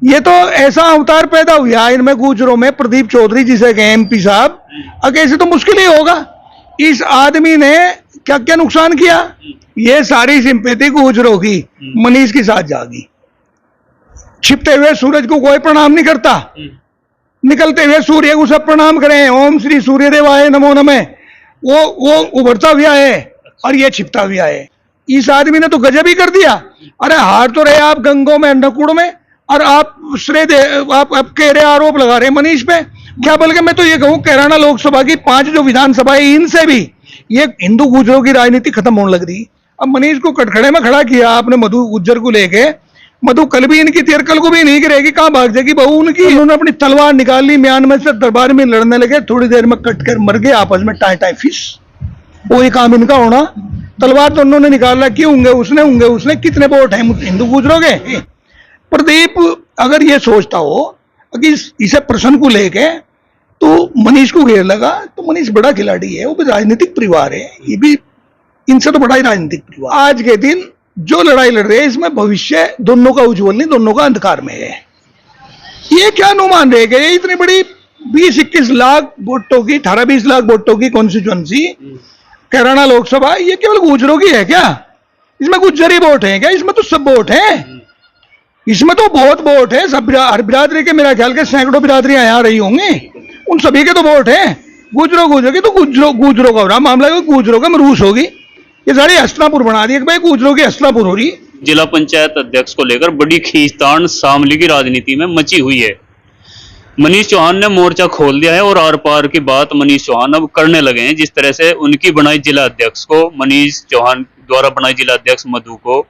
ये तो ऐसा अवतार पैदा हुआ इनमें गुजरों में, प्रदीप चौधरी जिसे कहे एमपी साहब। अब ऐसे तो मुश्किल ही होगा। इस आदमी ने क्या क्या नुकसान किया। ये सारी सिंपैथी गुजरों की मनीष के साथ जागी। छिपते हुए सूरज को कोई प्रणाम नहीं करता, निकलते हुए सूर्य को सब प्रणाम करें, ओम श्री सूर्य देवाय नमो नमः। वो उभरता हुआ है और ये छिपता हुआ है। इस आदमी ने तो गजब ही कर दिया। अरे हार तो रहे आप गंगों में, अन्नकूट में, और आप श्रेय दे, आप कह रहे आरोप लगा रहे मनीष पे। क्या बल्कि मैं तो ये कहूं कैराना लोकसभा की 5 जो विधानसभा है इनसे भी ये हिंदू गुजरों की राजनीति खत्म होने लग रही। अब मनीष को कटखड़े में खड़ा किया आपने मधु गुज्जर को लेके। मधु कल भी इनकी तेर कल को भी नहीं गिरेगी, कहां भाग जाएगी बहू उनकी। उन्होंने अपनी तलवार निकाल ली, म्यांमार से दरबार में लड़ने लगे, थोड़ी देर में कट कर मर गए आपस में टाई टाई फिश। वही काम इनका होना। तलवार तो उन्होंने निकाला, क्यों होंगे उसने कितने वोट हैं हिंदू गुजरों के। प्रदीप अगर ये सोचता हो कि इसे प्रश्न को लेके तो मनीष को घेर लगा, तो मनीष बड़ा खिलाड़ी है, वो भी राजनीतिक परिवार है, ये भी इनसे तो बड़ा ही राजनीतिक परिवार। आज के दिन जो लड़ाई लड़ रहे हैं इसमें भविष्य दोनों का उज्जवल नहीं, दोनों का अंधकार में है। ये क्या अनुमान रह गए, इतनी बड़ी 20-21 लाख वोटों की, 18-20 लाख वोटों की कॉन्स्टिट्यूएंसी कैराना लोकसभा, ये केवल गुजरों की है क्या? इसमें गुज्जरी वोट है क्या? इसमें तो सब वोट है, इसमें तो बहुत वोट है। सब हर बिरादरी के मेरा ख्याल के सैकड़ों बिरादरियां यहाँ रही होंगी, उन सभी के तो वोट है। गुजरों की तो गुजरों का हो रहा मामला, गुजरों का मरूस होगी। ये सारी हस्तनापुर बना दी भाई, गुजरों की हस्तनापुर हो रही। जिला पंचायत अध्यक्ष को लेकर बड़ी खींचतान शामली की राजनीति में मची हुई है। मनीष चौहान ने मोर्चा खोल दिया है और आर पार की बात मनीष चौहान अब करने लगे हैं। जिस तरह से उनकी बनाई जिला अध्यक्ष को, मनीष चौहान द्वारा बनाई जिला अध्यक्ष मधु को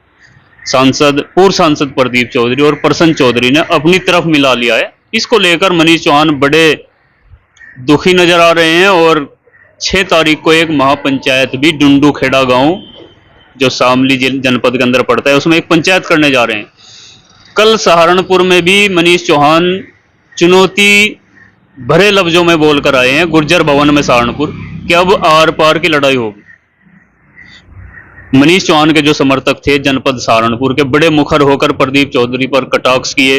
पूर्व सांसद प्रदीप चौधरी और प्रसन्न चौधरी ने अपनी तरफ मिला लिया है। इसको लेकर मनीष चौहान बड़े दुखी नजर आ रहे हैं और 6 तारीख को एक महापंचायत भी डुंडू खेड़ा गांव जो शामली जनपद के अंदर पड़ता है उसमें एक पंचायत करने जा रहे हैं। कल सहारनपुर में भी मनीष चौहान चुनौती भरे लफ्जों में बोलकर आए हैं गुर्जर भवन में सहारनपुर कि अब आर पार की लड़ाई होगी। मनीष चौहान के जो समर्थक थे जनपद सहारनपुर के बड़े मुखर होकर प्रदीप चौधरी पर कटाक्ष किए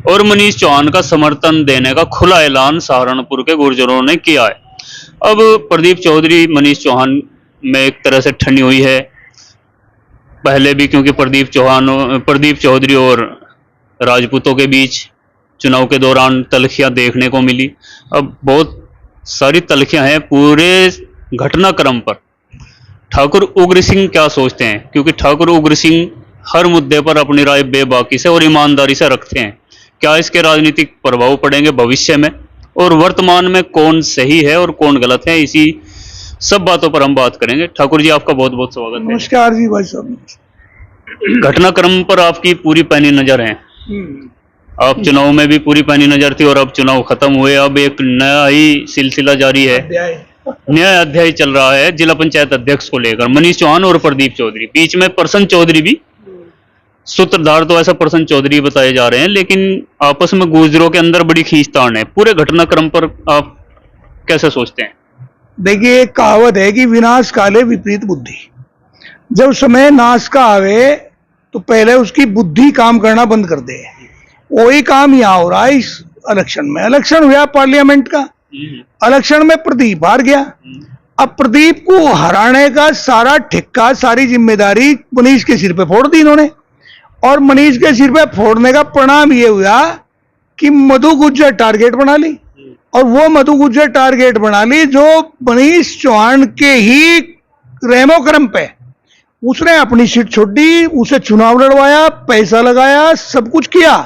और मनीष चौहान का समर्थन देने का खुला ऐलान सहारनपुर के गुर्जरों ने किया है। अब प्रदीप चौधरी मनीष चौहान में एक तरह से ठनी हुई है पहले भी, क्योंकि प्रदीप चौधरी और राजपूतों के बीच चुनाव के दौरान तलखियां देखने को मिली। अब बहुत सारी तलखियां हैं पूरे घटनाक्रम पर। ठाकुर उग्र सिंह क्या सोचते हैं, क्योंकि ठाकुर उग्र सिंह हर मुद्दे पर अपनी राय बेबाकी से और ईमानदारी से रखते हैं। क्या इसके राजनीतिक प्रभाव पड़ेंगे भविष्य में और वर्तमान में कौन सही है और कौन गलत है, इसी सब बातों पर हम बात करेंगे। ठाकुर जी आपका बहुत बहुत स्वागत है। नमस्कार जी भाई साहब। घटनाक्रम पर आपकी पूरी पैनी नजर है। आप चुनाव में भी पूरी पैनी नजर थी और अब चुनाव खत्म हुए, अब एक नया ही सिलसिला जारी है, नया अध्याय चल रहा है जिला पंचायत अध्यक्ष को लेकर मनीष चौहान और प्रदीप चौधरी। बीच में प्रसन्न चौधरी भी सूत्रधार, तो ऐसा प्रसन्न चौधरी बताए जा रहे हैं, लेकिन आपस में गुजरों के अंदर बड़ी खींचतान है। पूरे घटनाक्रम पर आप कैसे सोचते हैं? देखिए एक कहावत है कि विनाश काले विपरीत बुद्धि। जब समय नाश का आवे तो पहले उसकी बुद्धि काम करना बंद कर दे। वही काम यहाँ हो रहा है इस इलेक्शन में। इलेक्शन हुआ पार्लियामेंट का, इलेक्शन में प्रदीप हार गया। अब प्रदीप को हराने का सारा ठिक्का, सारी जिम्मेदारी मनीष के सिर पे फोड़ दी इन्होंने, और मनीष के सिर पे फोड़ने का परिणाम ये हुआ कि मधु गुज्जर टारगेट बना ली। और वो मधु गुज्जर टारगेट बना ली जो मनीष चौहान के ही रेमोक्रम पे उसने अपनी सीट छोड़ी, उसे चुनाव लड़वाया, पैसा लगाया, सब कुछ किया,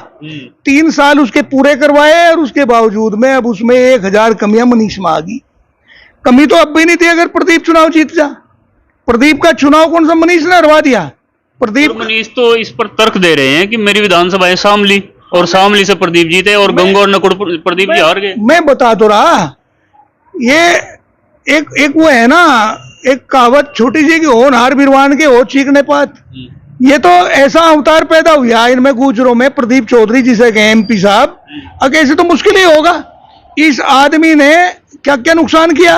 3 साल उसके पूरे करवाए, और उसके बावजूद में अब उसमें 1000 कमियां मनीष में आ गई। कमी तो अब भी नहीं थी अगर प्रदीप चुनाव जीत जा। प्रदीप का चुनाव कौन सा मनीष ने हरवा दिया? प्रदीप मनीष तो इस पर तर्क दे रहे हैं कि मेरी विधानसभा है शामली और शामली से प्रदीप जीते और गंगो और नकुड़ प्रदीप जी हार गए। मैं बता तो रहा, ये एक वो है ना, एक कहावत छोटी सी कि होनहार बिरवान के हो चीखने पात। ये तो ऐसा अवतार पैदा हुआ इनमें गुजरों में, प्रदीप चौधरी जिसे कहे एमपी साहब। अब ऐसे तो मुश्किल ही होगा। इस आदमी ने क्या क्या नुकसान किया।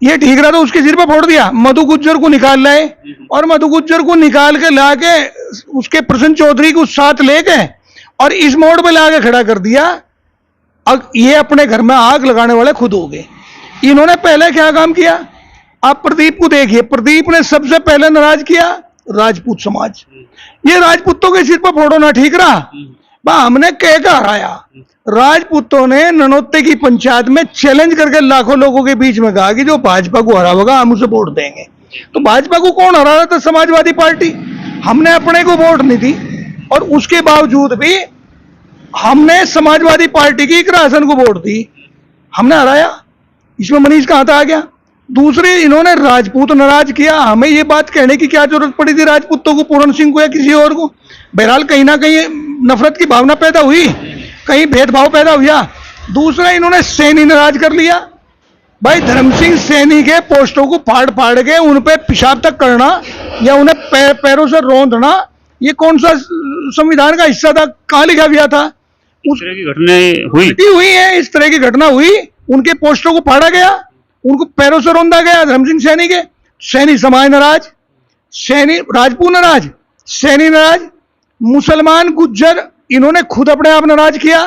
ये ठीक रहा तो उसके सिर पे फोड़ दिया। मधु गुज्जर को निकाल लाए और मधु गुज्जर को निकाल के लाके उसके प्रसन्न चौधरी को साथ लेके और इस मोड़ पे लाके खड़ा कर दिया। अब ये अपने घर में आग लगाने वाले खुद हो गए। इन्होंने पहले क्या काम किया, आप प्रदीप को देखिए, प्रदीप ने सबसे पहले नाराज किया राजपूत समाज। ये राजपूतों के सिर पर फोड़ना ठीक रहा, हमने कह कर हराया। राजपूतों ने ननौते की पंचायत में चैलेंज करके लाखों लोगों के बीच में कहा कि जो भाजपा को हराएगा हम उसे वोट देंगे। तो भाजपा को कौन हरा रहा था? समाजवादी पार्टी। हमने अपने को वोट नहीं दी और उसके बावजूद भी हमने समाजवादी पार्टी की राशन को वोट दी, हमने हराया। इसमें मनीष कहां था आ गया। दूसरे, इन्होंने राजपूत नाराज किया। हमें ये बात कहने की क्या जरूरत पड़ी थी राजपूतों को, पूरन सिंह को या किसी और को? बहरहाल कहीं ना कहीं नफरत की भावना पैदा हुई, कहीं भेदभाव पैदा हुआ। दूसरा, इन्होंने सैनी नाराज कर लिया। भाई धर्म सिंह सैनी के पोस्टों को फाड़ फाड़ के उन पे पेशाब तक करना या उन्हें पैरों से रौंदना, ये कौन सा संविधान का हिस्सा था? कहां लिखा गया था? उस तरह की घटनाएं हुई है। इस तरह की घटना हुई, उनके पोस्टों को फाड़ा गया, उनको पैरों से रौंदा गया। धर्म सिंह सैनी के, सैनी समाज नाराज, सैनी राजपूत नाराज, सैनी नाराज, मुसलमान गुज्जर इन्होंने खुद अपने आप नाराज किया।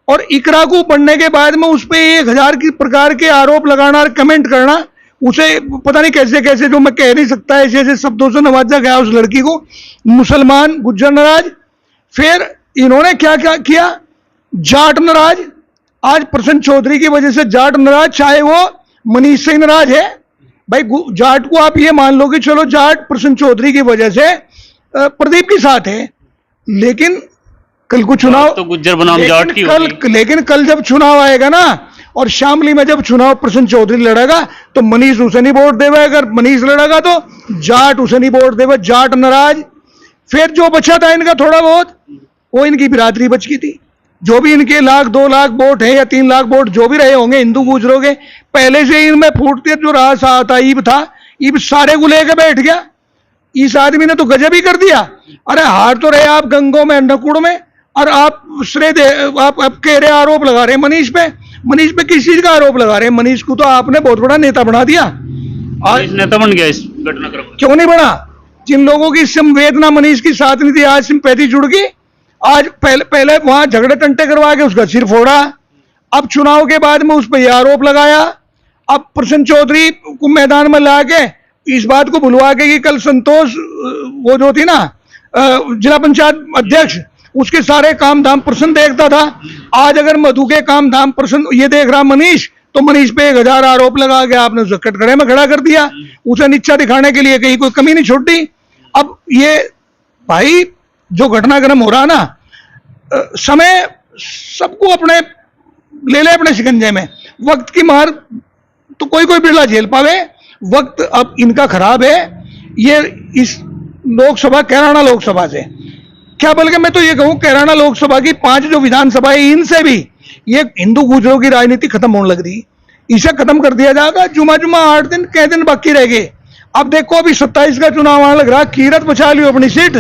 और इकरा को पढ़ने के बाद में उस पर 1000 की प्रकार के आरोप लगाना और कमेंट करना, उसे पता नहीं कैसे कैसे, जो मैं कह नहीं सकता, ऐसे ऐसे शब्दों से नवाजा गया उस लड़की को। मुसलमान गुज्जर नाराज। फिर इन्होंने क्या क्या किया, जाट नाराज। आज प्रसन्न चौधरी की वजह से जाट नाराज, चाहे वो मनीष सिंह नाराज है। भाई जाट को आप ये मान लो कि चलो जाट प्रसन्न चौधरी की वजह से प्रदीप के साथ है, लेकिन कल को चुनाव तो गुज्जर बनाम जाट की होगी। लेकिन कल जब चुनाव आएगा ना, और शामली में जब चुनाव प्रसन्न चौधरी लड़ेगा तो मनीष उसे नहीं वोट देगा। अगर मनीष लड़ेगा तो जाट उसे नहीं वोट देगा। जाट नाराज। फिर जो बचा था इनका थोड़ा बहुत, वो इनकी बिरादरी बच गई थी। जो भी इनके 1,00,000 2,00,000 वोट है या 3,00,000 वोट जो भी रहे होंगे हिंदू गुजरों के, पहले से ही इनमें फूटती जो रहा था ईब था, ईब सारे को लेकर बैठ गया। इस आदमी ने तो गजब ही कर दिया। अरे हार तो रहे आप गंगों में, नकुड़ में, और आप श्रेय दे, आप कह रहे आरोप लगा रहे मनीष पे। मनीष पे किस चीज का आरोप लगा रहे हैं? मनीष को तो आपने बहुत बड़ा नेता बना दिया। और नेता बन गया इस घटनाक्रम में। क्यों नहीं बना? जिन लोगों की संवेदना मनीष की साथ नहीं थी, आज सिंपैथी जुड़ गई। आज पहले वहां झगड़े टंटे करवा के उसका सिर फोड़ा, अब चुनाव के बाद में उस पर यह आरोप लगाया। अब प्रसन्न चौधरी को मैदान में ला के इस बात को भुलवा के कि कल संतोष वो जो थी ना जिला पंचायत अध्यक्ष, उसके सारे काम धाम प्रसन्न देखता था। आज अगर मधु के काम धाम प्रसन्न ये देख रहा मनीष, तो मनीष पे 1000 आरोप लगा के आपने उसे कटघरे में खड़ा कर दिया, उसे नीचा दिखाने के लिए कहीं कोई कमी नहीं छोड़ी। अब ये भाई जो घटनाक्रम हो रहा ना, समय सबको अपने ले अपने शिकंजे में। वक्त की मार तो कोई कोई बिरला झेल पावे, वक्त अब इनका खराब है। ये इस लोकसभा, कैराना लोकसभा से क्या, बल्कि मैं तो ये कहूं कैराना लोकसभा की 5 जो विधानसभा है, इनसे भी ये हिंदू गुजरों की राजनीति खत्म होने लग रही। इसे खत्म कर दिया जाएगा। जुमा 8 दिन कई दिन बाकी रह गए। अब देखो अभी 27 का चुनाव आने लग रहा। कीरत बचा लियो अपनी सीट,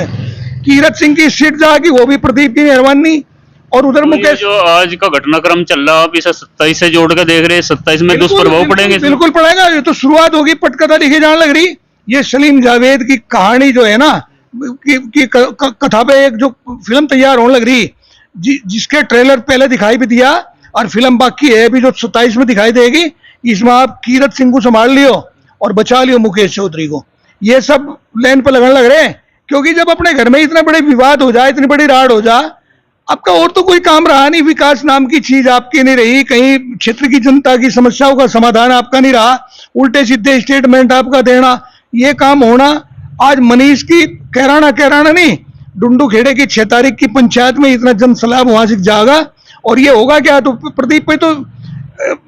कीरत सिंह की सीट जाएगी, वो भी प्रदीप की मेहरबानी। और उधर मुकेश, जो आज का घटनाक्रम चल रहा, आप इसे 27 से जोड़ कर देख रहे हैं, 27 में दुष्प्रभाव पड़ेंगे। बिल्कुल पड़ेगा। ये तो शुरुआत होगी, पटकथा लिखी जाने लग रही। ये सलीम जावेद की कहानी जो है ना, की कथा पे एक जो फिल्म तैयार होने लग रही, जिसके ट्रेलर पहले दिखाई भी दिया और फिल्म बाकी है अभी जो 27 में दिखाई देगी। इसमें आप कीरत सिंह को संभाल लियो और बचा लियो मुकेश चौधरी को। ये सब लाइन पर लगने लग रहे हैं, क्योंकि जब अपने घर में इतने बड़े विवाद हो जाए, इतनी बड़ी राड़ हो जाए, आपका और तो कोई काम रहा नहीं। विकास नाम की चीज आपकी नहीं रही, कहीं क्षेत्र की जनता की समस्याओं का समाधान आपका नहीं रहा, उल्टे सीधे स्टेटमेंट आपका देना, ये काम होना। आज मनीष की कैराना नहीं, डुंडू खेड़े की 6 तारीख की पंचायत में इतना जन सलाब वहां से जाएगा। और ये होगा क्या? तो प्रदीप पे तो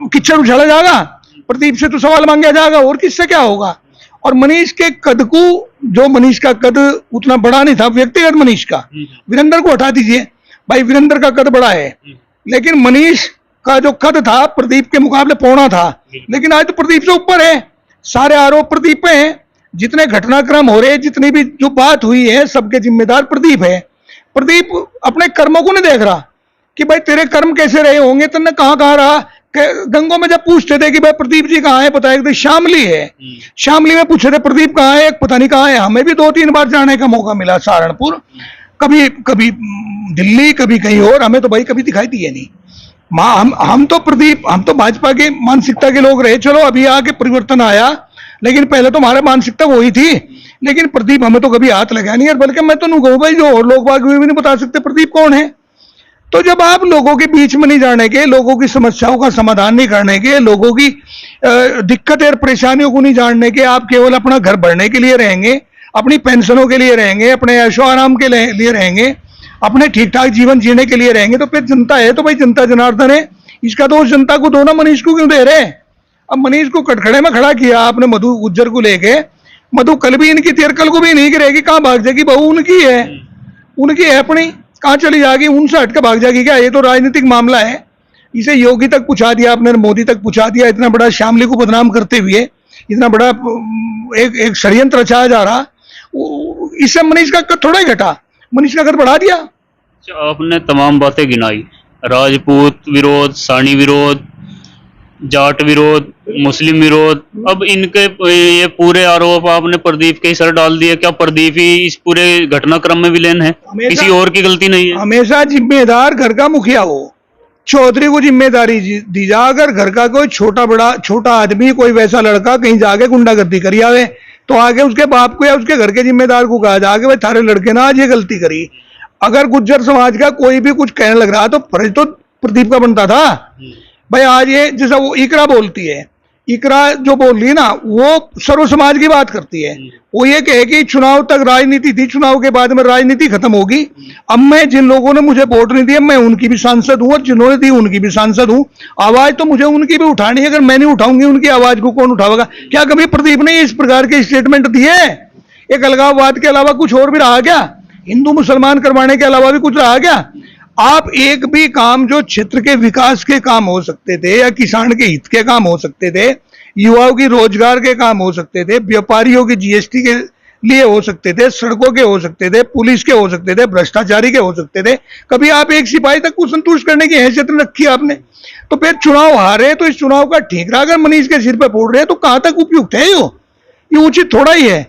किच्चड़ उछाला जाएगा, प्रदीप से तो सवाल मांगा जाएगा, और किससे क्या होगा? और मनीष के कद को, जो मनीष का कद उतना बड़ा नहीं था व्यक्तिगत मनीष का, वीरेंद्र को हटा दीजिए भाई, वीरेंद्र का कद बड़ा है, लेकिन मनीष का जो कद था प्रदीप के मुकाबले पौना था। लेकिन आज तो प्रदीप से ऊपर है, सारे आरोप प्रदीप पे हैं। जितने घटनाक्रम हो रहे, जितनी भी जो बात हुई है, सबके जिम्मेदार प्रदीप है। प्रदीप अपने कर्मों को नहीं देख रहा कि भाई तेरे कर्म कैसे रहे होंगे, तुमने कहां रहा। गंगों में जब पूछते थे कि भाई प्रदीप जी कहाँ है, पता है शामली है, शामली में पूछे थे प्रदीप कहाँ है, पता नहीं कहाँ है। हमें भी 2-3 बार जाने का मौका मिला सहारनपुर, कभी कभी दिल्ली, कभी कहीं और, हमें तो भाई कभी दिखाई दिए नहीं। हम तो प्रदीप, हम तो भाजपा के मानसिकता के लोग रहे, चलो अभी आके परिवर्तन आया, लेकिन पहले तो हमारा मानसिकता वही थी। लेकिन प्रदीप हमें तो कभी हाथ लगा नहीं, और बल्कि मैं तो नहीं कहूँ भाई, जो और लोग बाग भी नहीं बता सकते प्रदीप कौन है। तो जब आप लोगों के बीच में नहीं जाने के, लोगों की समस्याओं का समाधान नहीं करने के, लोगों की दिक्कतें और परेशानियों को नहीं जानने के, आप केवल अपना घर भरने के लिए रहेंगे, अपनी पेंशनों के लिए रहेंगे, अपने ऐशो आराम के लिए रहेंगे, अपने ठीक ठाक जीवन जीने के लिए रहेंगे, तो फिर जनता है तो भाई जनता जनार्दन है, इसका दोष जनता को दो ना, मनीष को क्यों दे रहे। अब मनीष को कटखड़े में खड़ा किया आपने मधु गुज्जर को लेके, मधु कल भी इनकी थी, कल को भी नहीं गिरेगी, कहाँ भाग जाएगी, बहू उनकी है, उनकी है अपनी, कहाँ चली जाएगी, उनसे हट के भाग जाएगी क्या। ये तो राजनीतिक मामला है, इसे योगी तक पहुंचा दिया आपने, मोदी तक पहुंचा दिया, इतना बड़ा श्यामली को बदनाम करते हुए, इतना बड़ा एक षड्यंत्र रचाया जा रहा, इससे मनीष का कद थोड़ा ही घटा, मनीष का कद बढ़ा दिया। आपने तमाम बातें गिनाई, राजपूत विरोध, सानी विरोध, जाट विरोध, मुस्लिम विरोध, अब इनके ये पूरे आरोप आपने प्रदीप के ही सर डाल दिए। क्या प्रदीप ही इस पूरे घटनाक्रम में विलेन है, किसी और की गलती नहीं है? हमेशा जिम्मेदार घर का मुखिया हो, चौधरी को जिम्मेदारी दी जा, अगर घर का कोई छोटा आदमी, कोई वैसा लड़का कहीं जाके गुंडागर्दी करी आवे, तो आगे उसके बाप को या उसके घर के जिम्मेदार को कहा जाके भाई थारे लड़के ना आज ये गलती करी। अगर गुज्जर समाज का कोई भी कुछ कहने लग रहा तो फर्ज तो प्रदीप का बनता था भाई। आज ये जैसा वो इकरा बोलती है, इकरा जो बोल रही है ना, वो सर्व समाज की बात करती है। वो ये कहे कि चुनाव तक राजनीति थी, चुनाव के बाद में राजनीति खत्म होगी, अब मैं जिन लोगों ने मुझे वोट नहीं दिया मैं उनकी भी सांसद हूं, और जिन्होंने दी उनकी भी सांसद हूं, आवाज तो मुझे उनकी भी उठानी है, अगर मैं नहीं उठाऊंगी उनकी आवाज को कौन उठाएगा। क्या कभी प्रदीप ने इस प्रकार के स्टेटमेंट दिए? एक अलगाववाद के अलावा कुछ और भी रहा क्या? हिंदू मुसलमान करवाने के अलावा भी कुछ रहा क्या? आप एक भी काम जो क्षेत्र के विकास के काम हो सकते थे, या किसान के हित के काम हो सकते थे, युवाओं की रोजगार के काम हो सकते थे, व्यापारियों की जीएसटी के लिए हो सकते थे, सड़कों के हो सकते थे, पुलिस के हो सकते थे, भ्रष्टाचारी के हो सकते थे, कभी आप एक सिपाही तक को संतुष्ट करने की हैसियत रखी आपने? तो फिर चुनाव हारे तो इस चुनाव का ठीक रहा, अगर मनीष के सिर पे फोड़ रहे हैं तो कहां तक उपयुक्त है? ये उचित थोड़ा ही है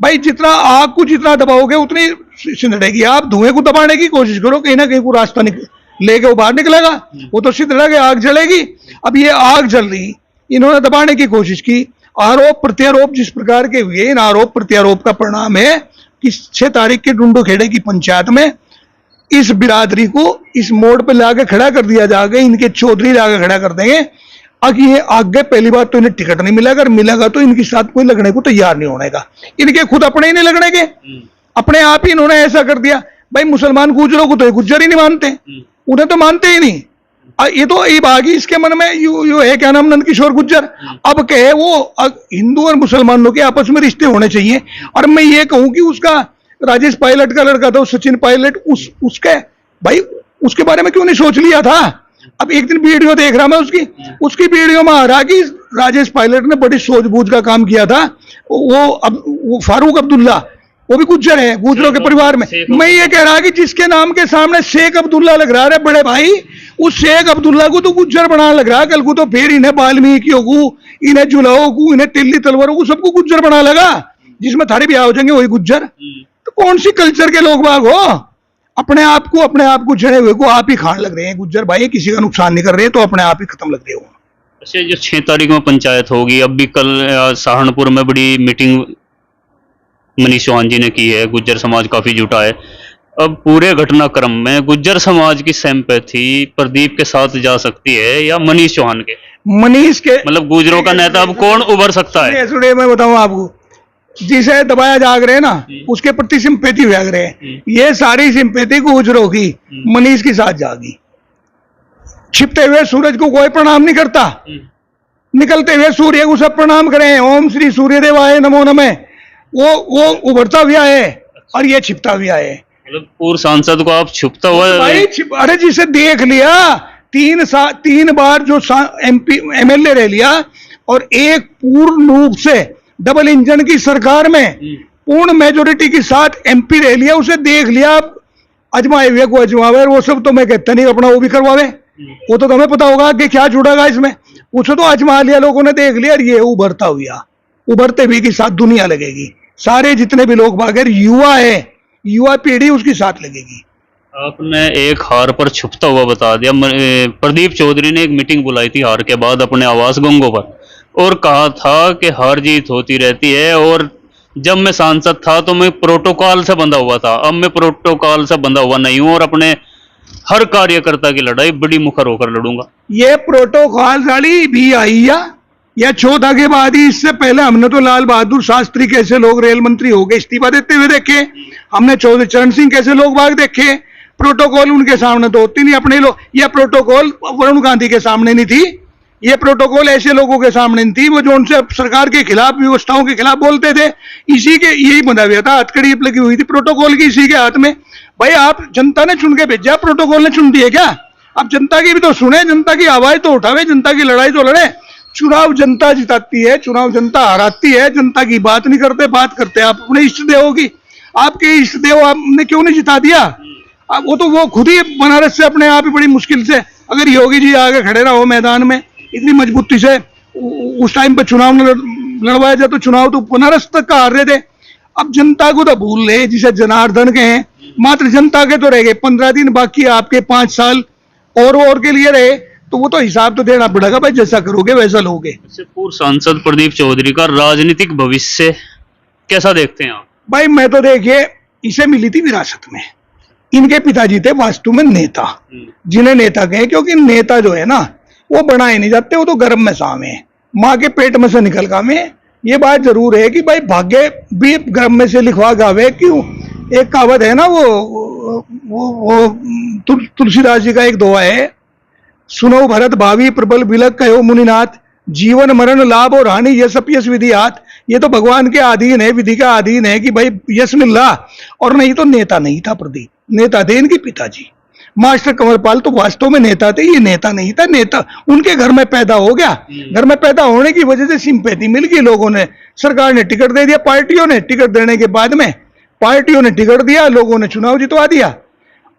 भाई। जितना आग को जितना दबाओगे उतनी सिंधड़ेगी। आप धुएं को दबाने की कोशिश करो, कहीं ना कहीं को रास्ता लेके वो बाहर निकलेगा, वो तो सिंधड़ेगा, आग जलेगी। अब ये आग जल रही, इन्होंने दबाने की कोशिश की, आरोप प्रत्यारोप जिस प्रकार के हुए, इन आरोप प्रत्यारोप का परिणाम है कि 6 तारीख के डुंडो खेड़े की पंचायत में इस बिरादरी को इस मोड़ पे लाके खड़ा कर दिया जाएगा, इनके चौधरी लाके खड़ा कर देंगे। अब ये आगे पहली बात तो इन्हें टिकट नहीं मिलेगा, अगर मिलेगा तो इनके साथ कोई लगने को तैयार नहीं होने का, इनके खुद अपने ही नहीं लगने के, अपने आप ही इन्होंने ऐसा कर दिया। भाई मुसलमान गुजरों को तो गुज्जर ही नहीं मानते, उन्हें तो मानते ही नहीं। ये तो ये बागी इसके मन में यू है, क्या नाम, नंदकिशोर गुज्जर। अब कहे वो हिंदू और मुसलमानों के आपस में रिश्ते होने चाहिए, और मैं ये कहूं कि उसका राजेश पायलट का लड़का था सचिन पायलट, उसके भाई उसके बारे में क्यों नहीं सोच लिया था? अब एक दिन वीडियो देख रहा मैं उसकी वीडियो में आ रहा कि राजेश पायलट ने बड़ी सूझबूझ का काम किया था। वो फारूक अब्दुल्ला, वो भी गुज्जर है, गुज्जरों के परिवार में। मैं ये कह रहा कि जिसके नाम के सामने शेख अब्दुल्ला लग रहा है, बड़े भाई, उस शेख अब्दुल्ला को तो गुज्जर बनाने लग रहा है। कल को तो फिर इन्हें वाल्मीकियों को, इन्हें जुलाओं को, इन्हें टिल्ली तलवारों को, सबको गुज्जर बना लगा, जिसमें थारे ब्याह हो जाएंगे वही गुज्जर। तो कौन सी कल्चर के लोग बाग हो? अपने आप को जड़े हुए को आप ही खान लग रहे हैं गुज्जर भाई, किसी का नुकसान नहीं कर रहे, तो अपने आप ही खत्म लग रहे हो। अच्छा, जो 6 तारीख में पंचायत होगी, अब भी कल सहारनपुर में बड़ी मीटिंग मनीष चौहान जी ने की है, गुज्जर समाज काफी जुटा है। अब पूरे घटनाक्रम में गुज्जर समाज की सिंपैथी प्रदीप के साथ जा सकती है या मनीष चौहान के? मनीष के मतलब गुज्जरों का नेता अब कौन उभर सकता है? मैं बताऊं आपको, जिसे दबाया जाग रहे हैं ना, उसके प्रति सिंपैथी जाग रहे हैं। ये सारी सिंपैथी गुजरों की मनीष के साथ जागी। छिपते हुए सूरज को कोई प्रणाम नहीं करता, निकलते हुए सूर्य को सब प्रणाम करें, ओम श्री सूर्य देवाय नमो नमः। वो उभरता हुआ है और ये छिपता हुआ है। मतलब पूर्व सांसद को आप छुपता हुआ भाई अरे जिसे देख लिया, 3 बार जो MP MLA रह लिया, और एक पूर्ण रूप से डबल इंजन की सरकार में पूर्ण मेजोरिटी के साथ MP रह लिया, उसे देख लिया। अजमाए हुए को अजमावे, वो सब तो मैं कहता नहीं, अपना वो भी करवावे, वो तो तुम्हें पता होगा कि क्या जुड़ेगा इसमें। उसे तो अजमा लिया, लोगों ने देख लिया, और ये उभरता हुआ, उभरते हुए के साथ दुनिया लगेगी। सारे जितने भी लोग बागर युवा है, युवा पीढ़ी उसके साथ लगेगी। आपने एक हार पर छुपता हुआ बता दिया। प्रदीप चौधरी ने एक मीटिंग बुलाई थी हार के बाद अपने आवास गंगो पर और कहा था कि हार जीत होती रहती है, और जब मैं सांसद था तो मैं प्रोटोकॉल से बंधा हुआ था, अब मैं प्रोटोकॉल से बंधा हुआ नहीं हूं और अपने हर कार्यकर्ता की लड़ाई बड़ी मुखर होकर लड़ूंगा। ये प्रोटोकॉल वाली भी आई या चौथा के बाद ही? इससे पहले हमने तो लाल बहादुर शास्त्री कैसे लोग रेल मंत्री हो गए इस्तीफा देते हुए देखे, हमने चौधरी चरण सिंह कैसे लोग बाग देखे। प्रोटोकॉल उनके सामने तो होती नहीं अपने लोग। यह प्रोटोकॉल वरुण गांधी के सामने नहीं थी, ये प्रोटोकॉल ऐसे लोगों के सामने नहीं थी वो जो उनसे सरकार के खिलाफ, व्यवस्थाओं के खिलाफ बोलते थे। इसी के यही बंधा हुआ था, हथकड़ी लगी हुई थी प्रोटोकॉल की इसी के हाथ में। भाई आप जनता ने चुन के भेजा, प्रोटोकॉल ने चुन दिए क्या? अब जनता की भी तो सुने, जनता की आवाज तो उठावे, जनता की लड़ाई तो लड़े। चुनाव जनता जिताती है, चुनाव जनता हराती है, जनता की बात नहीं करते, बात करते आप अपने इष्ट देवों की। आपके इष्ट देव आपने क्यों नहीं जिता दिया? अब वो खुद ही बनारस से अपने आप ही बड़ी मुश्किल से, अगर योगी जी आगे खड़े रहो मैदान में इतनी मजबूती से, उस टाइम पे चुनाव लड़वाया जाए तो चुनाव तो बनारस तक का हार रहे थे। अब जनता को तो भूल रहे, जिसे जनार्दन के हैं, मात्र जनता के तो रह गए 15 दिन, बाकी आपके 5 साल और के लिए रहे, तो वो तो हिसाब तो देना पड़ेगा भाई, जैसा करोगे वैसा लोगे। पूर्व सांसद प्रदीप चौधरी का राजनीतिक भविष्य कैसा देखते हैं आप? भाई मैं तो देखिए, इसे मिली थी विरासत में। इनके पिताजी थे वास्तु में नेता, जिन्हें नेता कहे, क्योंकि नेता जो है ना वो बनाए नहीं जाते, वो तो गर्भ में सामे है, माँ के पेट में से निकल गावे। ये बात जरूर है कि भाई भाग्य भी गर्भ में से लिखवा गावे। क्यों? एक कहावत है ना, वो तुलसीदास जी का एक दोहा है, सुनो भरत भावी प्रबल बिलक कहो मुनिनाथ, जीवन मरण लाभ और हानि यश अपयश विधि हाथ। ये तो भगवान के अधीन है, विधि का अधीन है कि भाई यश मिल रहा। और नहीं तो नेता नहीं था प्रदीप, नेता थे इनके पिताजी मास्टर कंवरपाल, तो वास्तव में नेता थे, ये नेता नहीं था। नेता उनके घर में पैदा हो गया, घर में पैदा होने की वजह से सिंपैथी मिल गई लोगों ने, सरकार ने टिकट दे दिया, पार्टियों ने टिकट देने के बाद में पार्टियों ने टिकट दिया, लोगों ने चुनाव जितवा दिया।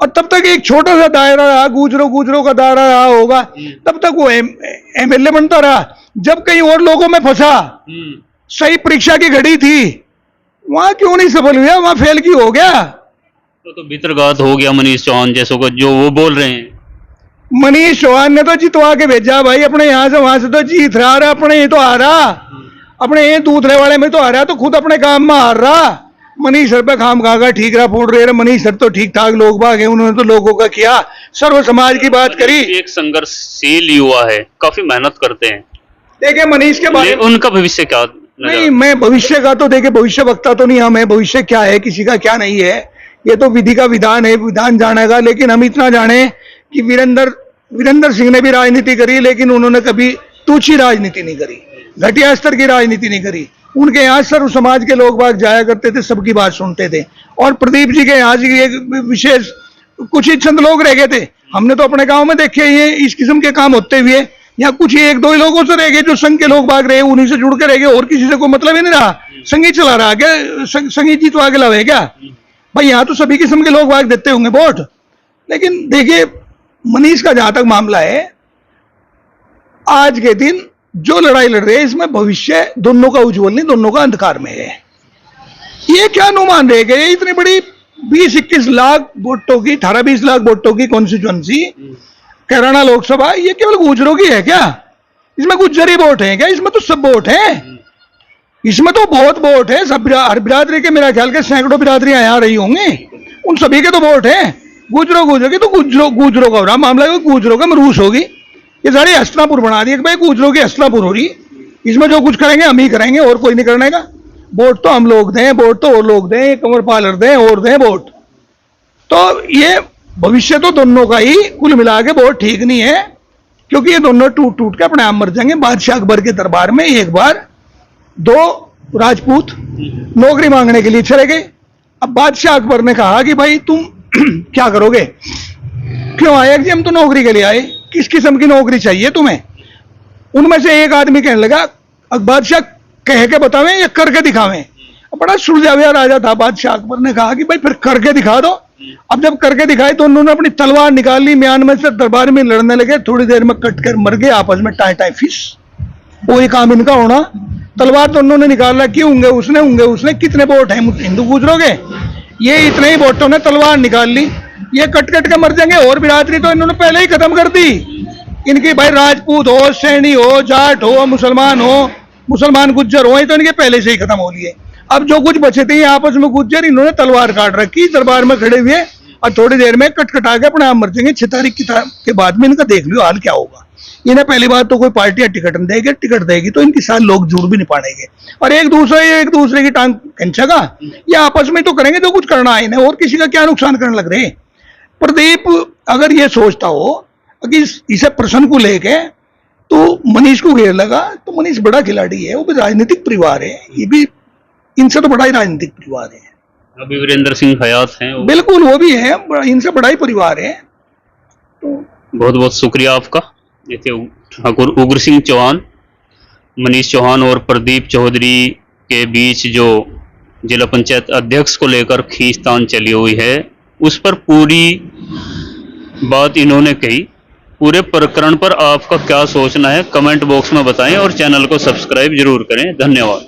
और तब तक एक छोटा सा दायरा रहा, गुजरों का दायरा रहा होगा, तब तक वो एमएलए बनता रहा। जब कहीं और लोगों में फंसा, सही परीक्षा की घड़ी थी, वहां क्यों नहीं सफल हुआ, वहां फेल क्यों हो गया? तो भित्रघात हो गया मनीष चौहान जैसों को, जो वो बोल रहे हैं। मनीष चौहान ने तो जितवा के भेजा भाई, अपने यहां से वहां से तो जीत रहा, अपने ये तो हारा, अपने ये दूसरे वाले में तो हारा, तो खुद अपने काम में हार रहा। मनीष सर पे खाम खागा ठीक रहा फोड़ रहे, मनीष सर तो ठीक ठाक लोग बाग है, उन्होंने तो लोगों का किया, सर्व समाज की बात करी। एक संघर्षशील युवा है, काफी मेहनत करते हैं। देखिए मनीष के बारे में उनका भविष्य क्या? नहीं, मैं भविष्य का तो देखिए भविष्य वक्ता तो नहीं, हमें भविष्य क्या है किसी का क्या नहीं है, ये तो विधि का विधान है, विधान जानेगा। लेकिन हम इतना जाने कि वीरेंद्र सिंह ने भी राजनीति करी, लेकिन उन्होंने कभी तुच्छी राजनीति नहीं करी, घटिया स्तर की राजनीति नहीं करी। उनके यहाँ सर्व समाज के लोग बाग जाया करते थे, सबकी बात सुनते थे। और प्रदीप जी के यहाँ जी एक विशेष कुछ ही चंद लोग रह गए थे, हमने तो अपने गांव में देखे ये इस किस्म के काम होते हुए। या कुछ ही 1-2 ही लोगों से रह गए जो संघ के लोग बाग रहे, उन्हीं से जुड़ के रह गए, और किसी से कोई मतलब ही नहीं रहा। संगीत चला रहा क्या? संगीत जी तो आगे लावे क्या भाई? यहाँ तो सभी किस्म के लोग बाग देते होंगे वोट। लेकिन देखिए मनीष का जहां तक मामला है, आज के दिन जो लड़ाई लड़ रहे हैं इसमें भविष्य दोनों का उज्जवल नहीं, दोनों का अंधकार में है। ये क्या अनुमान रह गए, इतनी बड़ी 20-21 लाख वोटों की, 18-20 लाख वोटों की कॉन्स्टिट्यूएंसी कैराना लोकसभा, ये केवल गुजरों की है क्या? इसमें गुजरी वोट है क्या? इसमें तो सब वोट है, इसमें तो बहुत वोट है। सब हर बिरादरी के मेरा ख्याल के सैकड़ों बिरादरियां यहाँ रही होंगी, उन सभी के तो वोट है। गुजरों की तो गुजरों का हो रहा मामला, गुजरों का मरूस होगी। ये सारी हस्तिनापुर बना दी भाई, गुजरों की हस्तिनापुर हो रही, इसमें जो कुछ करेंगे हम ही करेंगे, और कोई नहीं करने का। वोट तो हम लोग दें, वोट तो और लोग दें, कंवरपाल दें और दें वोट। तो ये भविष्य तो दोनों का ही कुल मिला के वोट ठीक नहीं है, क्योंकि ये दोनों टूट टूट के अपने आप मर जाएंगे। बादशाह अकबर के दरबार में एक बार 2 राजपूत नौकरी मांगने के लिए चले गए। अब बादशाह अकबर ने कहा कि भाई तुम क्या करोगे, क्यों आए? कि हम तो नौकरी के लिए आए, किस किस्म की नौकरी चाहिए तुम्हें? उनमें से एक आदमी कहने लगा, बादशाह कह के बतावें या करके दिखावें? बड़ा सुलझाविया राजा था बादशाह अकबर ने कहा कि भाई फिर करके दिखा दो। अब जब करके दिखाई तो उन्होंने अपनी तलवार निकाल ली, म्यांमार से दरबार में लड़ने लगे, थोड़ी देर में कट कर मर गए आपस में, टाई फिश। वही काम इनका होना। तलवार तो उन्होंने निकाला, क्यों होंगे उसने कितने वोट हैं हिंदू गुजरोगे? ये इतने ही वोटों ने तलवार निकाल ली, ये कट कट के मर जाएंगे। और बिरादरी तो इन्होंने पहले ही खत्म कर दी। इनकी भाई राजपूत हो, सैनी हो, जाट हो, मुसलमान गुज्जर हो, ये तो इनके पहले से ही खत्म हो लिए। अब जो कुछ बचे थे आपस में गुज्जर, इन्होंने तलवार काट रखी दरबार में खड़े हुए, और थोड़ी देर में कटकटा के अपने आप मर जाएंगे। 6 तारीख के बाद में इनका देख लियो हाल क्या होगा। इन्हें पहली बात तो कोई पार्टियां टिकट नहीं देगी, टिकट देगी तो इनके साथ लोग जुड़ भी नहीं पाएंगे, और एक दूसरे की टांग खींचेगा। ये आपस में तो करेंगे जो कुछ करना है इन्हें, और किसी का क्या नुकसान करने लग रहे। प्रदीप अगर ये सोचता हो कि इसे प्रश्न को लेके तो मनीष को घेर लगा, तो मनीष बड़ा खिलाड़ी है, वो भी राजनीतिक परिवार है, ये भी इनसे तो बड़ा ही राजनीतिक परिवार है। अभी वीरेंद्र सिंह हयात हैं, बिल्कुल वो भी है, इनसे बड़ा ही परिवार है। बहुत बहुत शुक्रिया आपका। ये थे ठाकुर उग्र सिंह चौहान। मनीष चौहान और प्रदीप चौधरी के बीच जो जिला पंचायत अध्यक्ष को लेकर खींचतान चली हुई है, उस पर पूरी बात इन्होंने कही। पूरे प्रकरण पर आपका क्या सोचना है कमेंट बॉक्स में बताएं, और चैनल को सब्सक्राइब जरूर करें। धन्यवाद।